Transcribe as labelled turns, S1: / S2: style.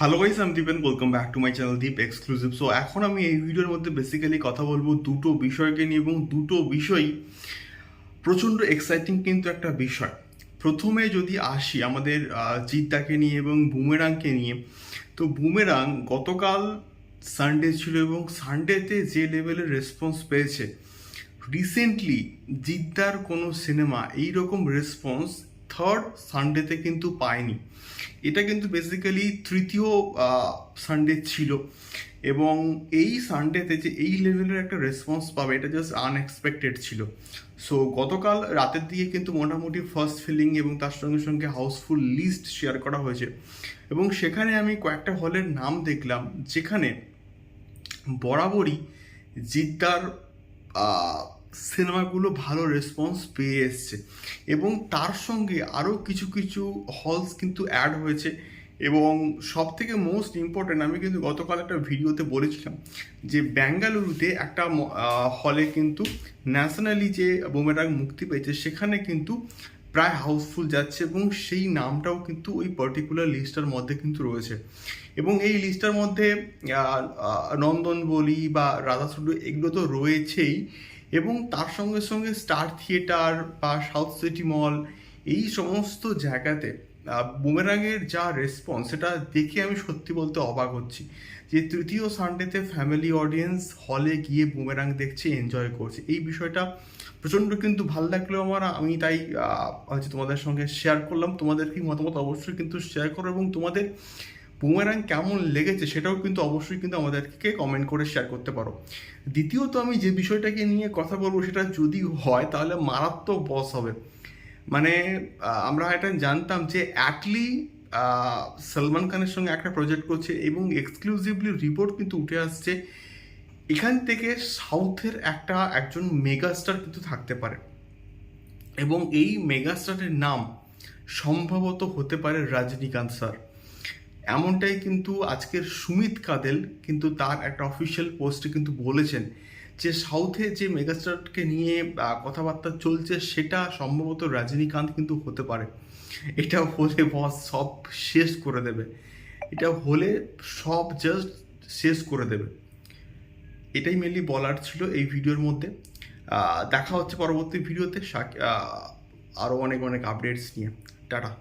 S1: Hello guys, আমি Dipen. Welcome back to my channel Deep exclusive. So এখন আমি এই ভিডিওর মধ্যে বেসিক্যালি কথা বলবো দুটো বিষয়কে নিয়ে, এবং দুটো বিষয় প্রচণ্ড এক্সাইটিং কিন্তু একটা বিষয়। প্রথমে যদি আসি আমাদের জিদ্দাকে নিয়ে এবং বুমেরাংকে নিয়ে, তো বুমেরাং গতকাল সানডে ছিল এবং সানডেতে যে লেভেলের রেসপন্স পেয়েছে, রিসেন্টলি জিদ্দার কোনো সিনেমা এইরকম রেসপন্স থার্ড সানডেতে কিন্তু পায়নি। এটা কিন্তু বেসিক্যালি তৃতীয় সানডে ছিল, এবং এই সানডেতে যে এই লেভেলের একটা রেসপন্স পাবে এটা জাস্ট আনএক্সপেক্টেড ছিল। সো গতকাল রাতের দিকে কিন্তু মোটামুটি ফার্স্ট ফিলিং এবং তার সঙ্গে সঙ্গে হাউসফুল লিস্ট শেয়ার করা হয়েছে, এবং সেখানে আমি কয়েকটা হলের নাম দেখলাম যেখানে বরাবরই জিদ্দার সিনেমাগুলো ভালো রেসপন্স পেয়ে এসছে, এবং তার সঙ্গে আরও কিছু কিছু হলস কিন্তু অ্যাড হয়েছে। এবং সব থেকে মোস্ট ইম্পর্ট্যান্ট, আমি কিন্তু গতকাল একটা ভিডিওতে বলেছিলাম যে বেঙ্গালুরুতে একটা হলে কিন্তু ন্যাশনালি যে বুমেরাং মুক্তি পেয়েছে সেখানে কিন্তু প্রায় হাউসফুল যাচ্ছে, এবং সেই নামটাও কিন্তু ওই পার্টিকুলার লিস্টার মধ্যে কিন্তু রয়েছে। এবং এই লিস্টার মধ্যে নন্দন বলি বা রাধা স্টুডিও এগুলো তো রয়েছেই, এবং তার সঙ্গে সঙ্গে স্টার থিয়েটার বা সাউথ সিটি মল, এই সমস্ত জায়গাতে বুমেরাংয়ের যা রেসপন্স সেটা দেখে আমি সত্যি বলতে অবাক হচ্ছি যে তৃতীয় সানডেতে ফ্যামিলি অডিয়েন্স হলে গিয়ে বুমেরাং দেখছে, এনজয় করছে। এই বিষয়টা প্রচণ্ড কিন্তু ভালো লাগলো আমার। আমি তাই হচ্ছে তোমাদের সঙ্গে শেয়ার করলাম। তোমাদের কি মতামত অবশ্যই কিন্তু শেয়ার করো, এবং তোমাদের বুমেরাং কেমন লেগেছে সেটাও কিন্তু অবশ্যই কিন্তু আমাদেরকে কমেন্ট করে শেয়ার করতে পারো। দ্বিতীয়ত আমি যে বিষয়টাকে নিয়ে কথা বলবো সেটা যদি হয় তাহলে মারাত্মক বস হবে। মানে আমরা এটা জানতাম যে অ্যাটলি সলমান খানের সঙ্গে একটা প্রজেক্ট করছে, এবং এক্সক্লুসিভলি রিপোর্ট কিন্তু উঠে আসছে এখান থেকে সাউথের একজন মেগাস্টার কিন্তু থাকতে পারে, এবং এই মেগাস্টারের নাম সম্ভবত হতে পারে রজনীকান্ত স্যার। এমনটাই কিন্তু আজকের সুমিত কাদেল কিন্তু তার একটা অফিসিয়াল পোস্টে কিন্তু বলেছেন যে সাউথে যে মেগাস্টারকে নিয়ে কথাবার্তা চলছে সেটা সম্ভবত রজনীকান্ত কিন্তু হতে পারে। এটা হলে বস সব শেষ করে দেবে, এটা হলে সব জাস্ট শেষ করে দেবে। এটাই মেনলি বলার ছিল এই ভিডিওর মধ্যে। দেখা হচ্ছে পরবর্তী ভিডিওতে আরও অনেক অনেক আপডেটস নিয়ে। টাটা।